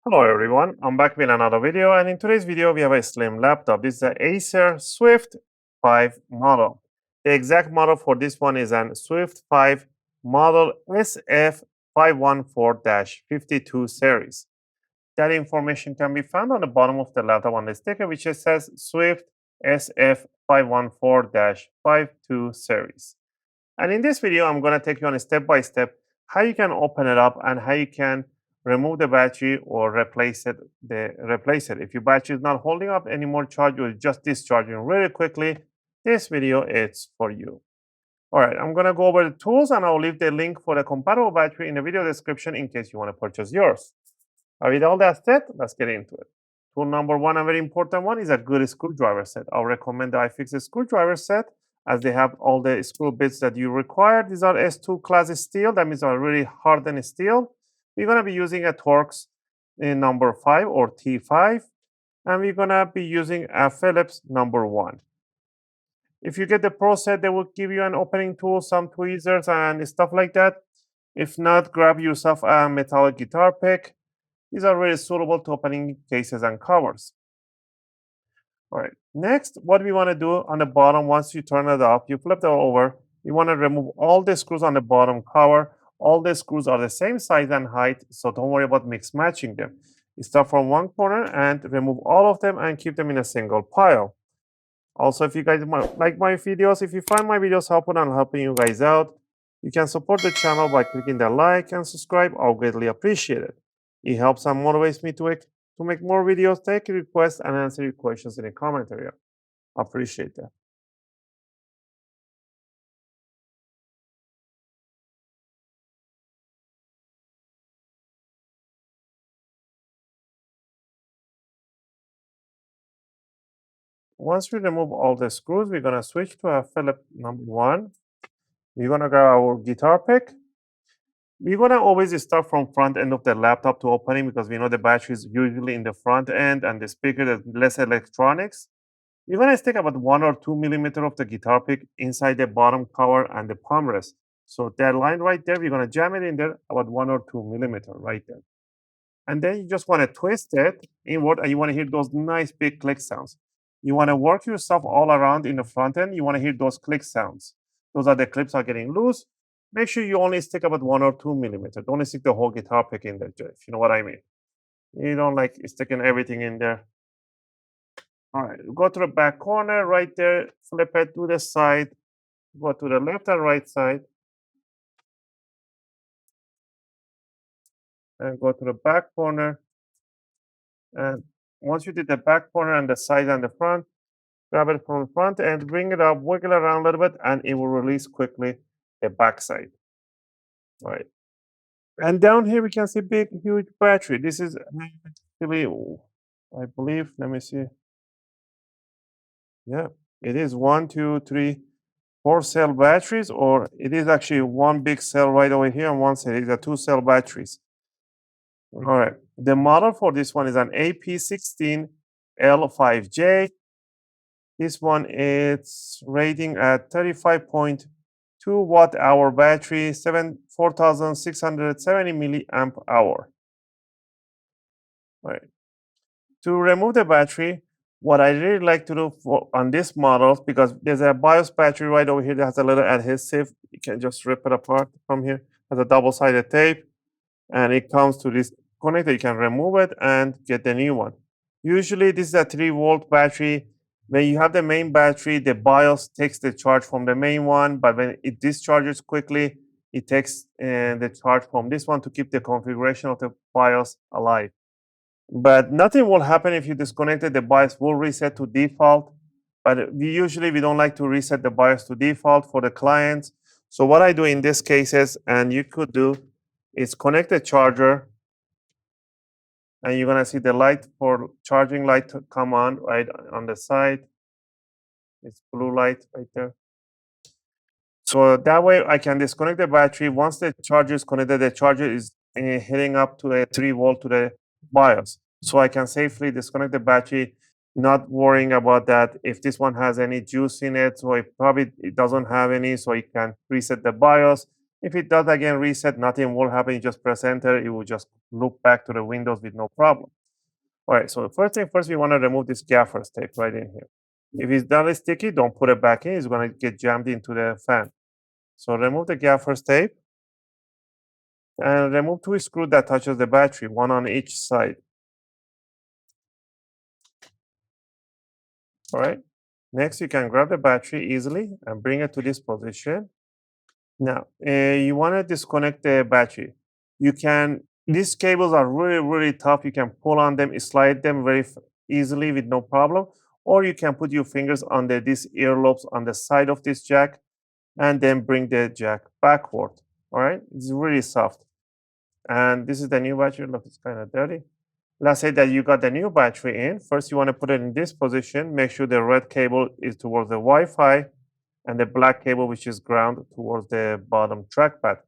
Hello everyone, I'm back with another video, and in today's video we have a slim laptop. This is the Acer Swift 5 model. The exact model for this one is an Swift 5 model SF514-52 series. That information can be found on the bottom of the laptop on the sticker, which just says Swift SF514-52 series. And in this video, I'm going to take you on a step-by-step how you can open it up and how you can remove the battery or replace it. If your battery is not holding up any more charge or just discharging really quickly, this video is for you. All right, I'm going to go over the tools, and I'll leave the link for the compatible battery in the video description in case you want to purchase yours. With all that said, let's get into it. Tool number one, a very important one, is a good screwdriver set. I'll recommend the iFix screwdriver set, as they have all the screw bits that you require. These are S2 class steel. That means are really hardened steel. We're going to be using a Torx number 5 or T5, and we're going to be using a Phillips number 1. If you get the Pro set, they will give you an opening tool, some tweezers, and stuff like that. If not, grab yourself a metallic guitar pick. These are really suitable to opening cases and covers. All right, next, what we want to do on the bottom, once you turn it up, you flip it over, you want to remove all the screws on the bottom cover. All the screws are the same size and height, so don't worry about mix matching them. You start from one corner and remove all of them and keep them in a single pile. Also, if you guys like my videos, if you find my videos helpful and helping you guys out, you can support the channel by clicking the like and subscribe. I'll greatly appreciate it. It helps and motivates me to make more videos, take requests, and answer your questions in the comment area. I appreciate that. Once we remove all the screws, we're going to switch to a Phillips number 1. We're going to grab our guitar pick. We're going to always start from front end of the laptop to opening, because we know the battery is usually in the front end and the speaker, there's less electronics. We're going to stick about 1 or 2 millimeters of the guitar pick inside the bottom cover and the palm rest. So that line right there, we're going to jam it in there about 1 or 2 millimeters right there. And then you just want to twist it inward, and you want to hear those nice big click sounds. You want to work yourself all around in the front end. You want to hear those click sounds. Those are the clips are getting loose. Make sure you only stick about 1 or 2 millimeters. Don't stick the whole guitar pick in there, if you know what I mean. You don't like sticking everything in there. All right, go to the back corner right there, flip it to the side, go to the left and right side, and go to the back corner. And once you did the back corner and the side and the front, grab it from the front and bring it up, wiggle around a little bit, and it will release quickly the back side. All right. And down here, we can see big, huge battery. This is actually, I believe, let me see. Yeah, it is 1, 2, 3, 4 cell batteries, or it is actually one big cell right over here and one cell. These are 2 cell batteries. All right. The model for this one is an AP16L5J. This one is rating at 35.2 watt-hour battery, 4,670 milliamp hour. All right. To remove the battery, what I really like to do on this model, because there's a BIOS battery right over here that has a little adhesive. You can just rip it apart from here. It has a double-sided tape, and it comes to this connector. You can remove it and get the new one. Usually, this is a 3-volt battery. When you have the main battery, the BIOS takes the charge from the main one, but when it discharges quickly, it takes the charge from this one to keep the configuration of the BIOS alive. But nothing will happen if you disconnect it. The BIOS will reset to default, but we don't like to reset the BIOS to default for the clients. So what I do in this cases, and you could do, is connect the charger, and you're gonna see the light for charging light to come on right on the side. It's blue light right there. So that way I can disconnect the battery. Once the charger is connected, the charger is hitting up to a 3 volt to the BIOS. So I can safely disconnect the battery, not worrying about that. If this one has any juice in it, so it doesn't have any, so you can reset the BIOS. If it does again reset, nothing will happen. You just press enter, it will just loop back to the Windows with no problem. All right, so first thing first, we want to remove this gaffer's tape right in here. If it's done sticky, don't put it back in. It's going to get jammed into the fan. So remove the gaffer's tape and remove two screws that touches the battery, one on each side. All right. Next, you can grab the battery easily and bring it to this position. Now, you want to disconnect the battery. These cables are really, really tough. You can pull on them, slide them very easily with no problem. Or you can put your fingers under these earlobes on the side of this jack and then bring the jack backward. All right. It's really soft. And this is the new battery. Look, it's kind of dirty. Let's say that you got the new battery in. First, you want to put it in this position. Make sure the red cable is towards the Wi-Fi and the black cable, which is ground, towards the bottom trackpad.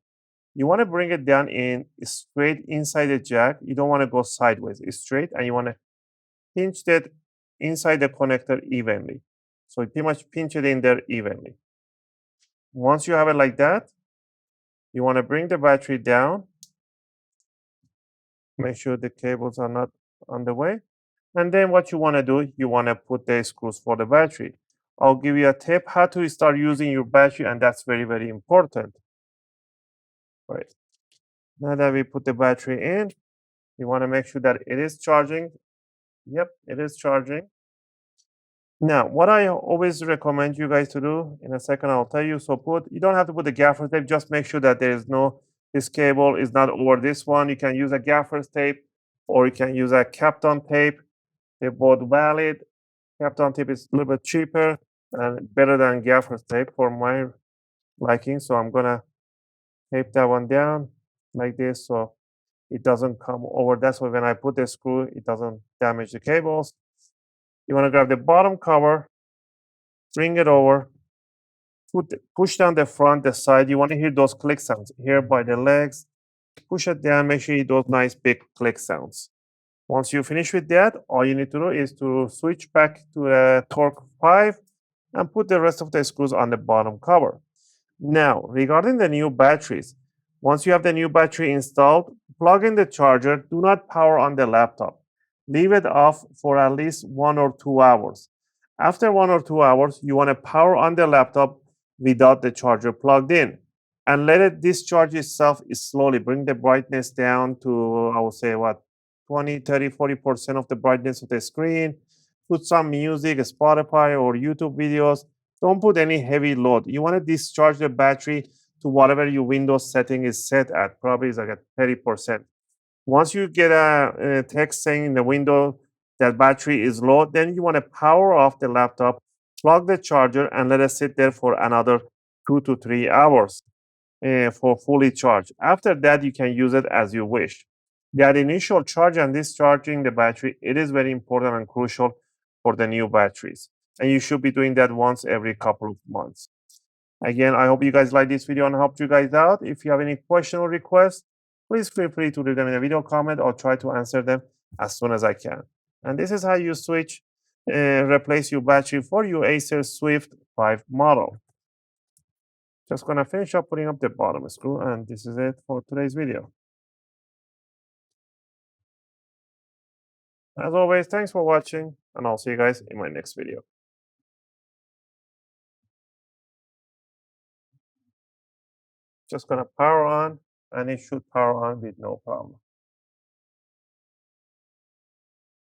You want to bring it down in straight inside the jack. You don't want to go sideways. It's straight, and you want to pinch that inside the connector evenly. So you pretty much pinch it in there evenly. Once you have it like that, you want to bring the battery down. Make sure the cables are not on the way. And then what you want to do, you want to put the screws for the battery. I'll give you a tip how to start using your battery, and that's very, very important. Right. Now that we put the battery in, you want to make sure that it is charging. Yep, it is charging. Now, what I always recommend you guys to do, in a second I'll tell you. So you don't have to put the gaffer tape, just make sure that this cable is not over this one. You can use a gaffer's tape or you can use a Kapton tape. They're both valid. Kapton tape is a little bit cheaper and better than gaffer's tape for my liking. So I'm gonna tape that one down like this so it doesn't come over. That's why when I put the screw, it doesn't damage the cables. You want to grab the bottom cover, bring it over, push down the front, the side. You want to hear those click sounds here by the legs. Push it down, make sure you hear those nice big click sounds. Once you finish with that, all you need to do is to switch back to a torque 5 and put the rest of the screws on the bottom cover. Now, regarding the new batteries, once you have the new battery installed, plug in the charger. Do not power on the laptop. Leave it off for at least 1 or 2 hours. After 1 or 2 hours, you want to power on the laptop without the charger plugged in and let it discharge itself slowly. Bring the brightness down to, I would say, 20, 30, 40% of the brightness of the screen. Put some music, Spotify or YouTube videos. Don't put any heavy load. You want to discharge the battery to whatever your Windows setting is set at. Probably is like at 30%. Once you get a text saying in the window that battery is low, then you want to power off the laptop, plug the charger, and let it sit there for another 2 to 3 hours for fully charged. After that, you can use it as you wish. That initial charge and discharging the battery, it is very important and crucial for the new batteries. And you should be doing that once every couple of months. Again, I hope you guys like this video and helped you guys out. If you have any question or requests, please feel free to leave them in a video comment. I'll try to answer them as soon as I can. And this is how you replace your battery for your Acer Swift 5 model. Just gonna finish up putting up the bottom screw, and this is it for today's video. As always, thanks for watching, and I'll see you guys in my next video. Just gonna power on, and it should power on with no problem.